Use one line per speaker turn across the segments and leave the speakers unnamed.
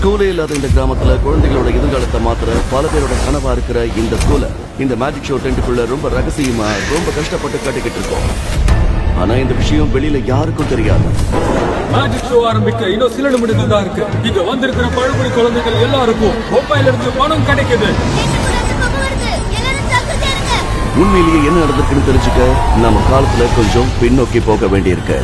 ஸ்கூலே இல்லாத இந்த கிராமத்துல குழந்தைகளோட எதிர்காலத்தை மாத்திர பல பேரோட கனவா இருக்கிற இந்த ஸ்கூல இந்த மேஜிக் ஷோ டென்ட்டுக்குள்ள ரொம்ப ரகசியமா ரொம்ப கஷ்டப்பட்டு கட்டிக்கிட்டு இருக்கோம். ஆனா இந்த விஷயம் வெளியில யாருக்கும் தெரியாது.
மேஜிக் ஷோ ஆரம்பிக்க இன்னும் சில நிமிடங்கள் தான் இருக்கு. இங்க வந்திருக்கிற பழங்குடி குழந்தைகள் எல்லாருக்கும் மொபைல இருந்து பணம் கிடைக்குது.
உண்மையிலேயே என்ன நடந்திருக்குன்னு தெரிஞ்சுக்க நம்ம காலத்துல கொஞ்சம் பின்னோக்கி போக வேண்டியிருக்கு.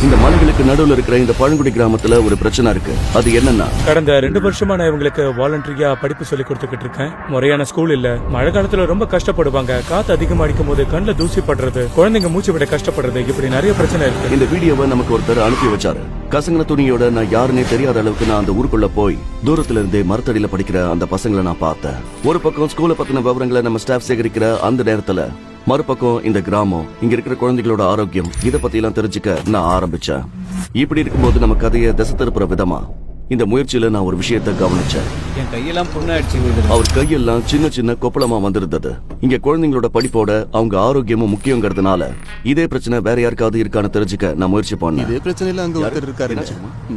இந்த மலைகளுக்கு நடுவுல இருக்கிற இந்த பழங்குடி கிராமத்துல ஒரு பிரச்சனை இருக்கு. அது என்னன்னா,
கடந்த 2 வருஷமா நான் இவங்களுக்கு வாலண்டரியா படிப்பு சொல்லி கொடுத்துக்கிட்டு இருக்கேன். முறையான ஸ்கூல் இல்ல. மழை காலத்துல ரொம்ப கஷ்டப்படுவாங்க. காத்து அதிகமா அடிக்கும் போது கண்ணுல தூசி படுறது, குழந்தைங்க மூச்சு விட கஷ்டப்படுறது, இப்படி நிறைய பிரச்சனை இருக்கு.
இந்த வீடியோவை நமக்கு ஒருத்தர் அனுப்பி வச்சாரு. கசங்கின துணியோட நான் யாருன்னே தெரியாத அளவுக்கு நான் அந்த ஊருக்குள்ள போய் தூரத்துல இருந்தே மரத்தடியில படிக்கிற அந்த பசங்களை நான் பார்த்தேன். ஒரு பக்கம் ஸ்கூலை பத்தின விவரங்களை நம்ம ஸ்டாஃப் சேகரிக்கிற அந்த நேரத்துல, மறுபக்கம் இந்த கிராமம், இங்க இருக்கிற குழந்தைகளோட ஆரோக்கியம், இத பத்தி எல்லாம் தெரிஞ்சுக்க நான் ஆரம்பிச்சேன். இப்படி இருக்கும்போது நம்ம கதையை திசை திருப்புற விதமா இந்த முயற்சியில நான் ஒரு விஷயத்தை கவனிச்சேன்.
என் கையெல்லாம் புண்ணாயிடுச்சு.
அவர் கையெல்லாம் சின்ன சின்ன கொப்பளமா வந்திருந்தது. இங்க குழந்தைங்களோட படிப்போட அவங்க ஆரோக்கியமும் முக்கியங்கிறதுனால இதே பிரச்சனை வேற யாருக்காவது இருக்கான்னு தெரிஞ்சுக்க நான் முயற்சி பண்ணேன்.
இதே பிரச்சனையில அங்க ஒருத்தர் இருக்காரு.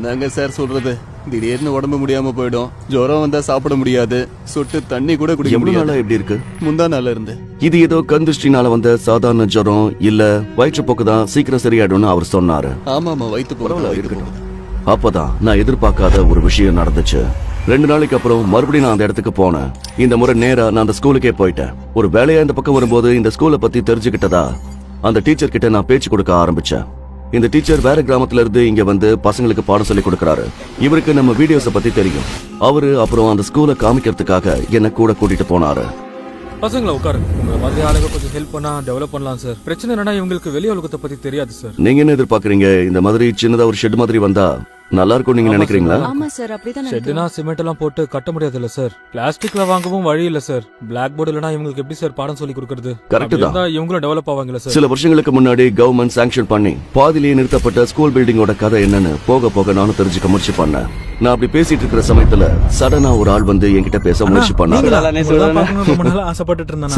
நாங்க சார் சொல்றது, திடீர்னு உடம்பு முடியாம போயிடும், ஜுரம் வந்தா சாப்பிட முடியாது, சொட்டு தண்ணி கூட குடிக்க முடியாது.
எப்படி இருக்கு?
முந்தா நாள்ல இருந்து.
இது ஏதோ கந்திருஷ்டினால வந்த சாதாரண ஜுரம் இல்ல வயிற்றுப்போக்கு தான், சீக்கிரம் சரியாயிடும்னு அவர் சொன்னாரு.
ஆமா வயிற்று போறவங்களா இருக்கட்டும்.
அப்பதான் நான் எதிர்பார்க்காத ஒரு விஷயம் நடந்துச்சு. 2 நாளைக்கு அப்புறம் மறுபடியும் நான் அந்த இடத்துக்கு போனேன். இந்த முறை நேரா நான் அந்த ஸ்கூலுக்கே போயிட்டேன். ஒரு வேலையா இந்த பக்கம் வரும்போது இந்த ஸ்கூலை பத்தி தெரிஞ்சுக்கிட்டதா அந்த டீச்சர் கிட்ட நான் பேச்சு கொடுக்க ஆரம்பிச்சேன். இந்த டீச்சர் வேற கிராமத்துல இருந்து இங்க வந்து பசங்களுக்கு பாடம் சொல்லி கொடுக்கறாரு. இவருக்கு நம்ம வீடியோஸ பத்தி தெரியும். அவரு அப்புறம் அந்த ஸ்கூலை காமிக்கிறதுக்காக என்ன கூட கூட்டிட்டு போனாரு.
பசங்களை உட்காருங்க. உங்க மாதிரி ஆளுங்க கொஞ்சம் ஹெல்ப் பண்ணா டெவலப் பண்ணலாம் சார். பிரச்சனை என்னன்னா இவங்களுக்கு வெளி உலகத்தை பத்தி தெரியாது சார்.
நீங்க என்ன எதிர்பார்க்கறீங்க? இந்த மாதிரி சின்னதா ஒரு ஷெட் மாதிரி வந்தா நல்லா இருக்கும் நீங்க நினைக்கிறீங்களா?
ஆமா சார், அப்படிதான்
ஷெட்னா சிமெண்ட் எல்லாம் போட்டு கட்ட முடியாது இல்ல சார். பிளாஸ்டிக்ல வாங்கவும் வழி இல்ல சார். பிளாக் போர்டு இல்லனா இவங்களுக்கு எப்படி சார் பாடம் சொல்லி கொடுக்கிறது?
கரெக்ட் தான்.
இவங்களும் டெவலப் ஆவாங்கல சார்.
சில வருஷங்களுக்கு முன்னாடி கவர்மெண்ட் சாங்ஷன் பண்ணி பாதியிலேயே நிறுத்தப்பட்ட ஸ்கூல் பில்டிங்கோட கதை என்னன்னு போக போக நானும் தெரிஞ்சுக்க முயற்சி பண்ணேன். நான் அப்படி பேசிட்டு இருக்கிற சமயத்துல சடனா ஒரு ஆள் வந்து என்கிட்ட பேச முயற்சி பண்ணாரு.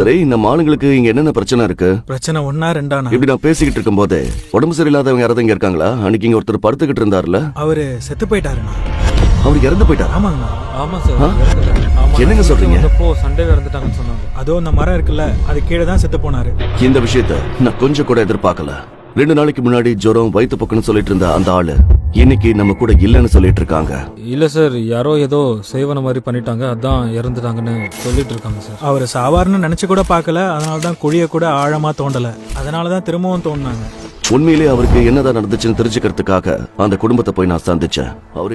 சரி, நம்ம ஆளுங்களுக்கு இங்க என்னென்ன பிரச்சனை இருக்கு?
பிரச்சனை 1 2
இப்படி நான் பேசிக்கிட்டு இருக்கும் போதே உடம்பு சரியில்லாதவங்க யாராவது இங்க இருக்காங்களா? அன்னைக்கு இங்க ஒருத்தர் படுத்துக்கிட்டு இருந்தாருல,
அவரு செத்து போயிட்டாரு.
அவரு இறந்து போயிட்டாரு.
ஆமாங்க.
ஆமா சார்.
என்னங்க சொல்றீங்க?
சண்டே இறந்துட்டாங்கன்னு சொன்னாங்க.
அதோ அந்த மரம் இருக்குல்ல, அது கீழே தான் செத்து போனாரு.
இந்த விஷயத்த நான் கொஞ்சம் கூட எதிர்பார்க்கல. 2 நாளைக்கு முன்னாடி ஜுரம் வயிற்று போக்குன்னு சொல்லிட்டு இருந்த அந்த ஆளு இன்னைக்கு நம்ம கூட இல்லன்னு சொல்லிட்டு இருக்காங்க.
இல்ல சார், யாரோ ஏதோ செய்வன மாதிரி பண்ணிட்டாங்க, அதான் இறந்துட்டாங்கன்னு சொல்லிட்டு இருக்காங்க சார்.
அவரு சாவார்னு நினைச்சு கூட பார்க்கல, அதனாலதான் குழிய கூட ஆழமா தோண்டல, அதனாலதான் திரும்பவும் தோண்டினாங்க.
உண்மையிலே அவருக்கு என்னதான் நடந்துச்சுன்னு தெரிஞ்சுக்கிறதுக்காக அந்த குடும்பத்தை போய் நான் சந்திச்சேன். அவரு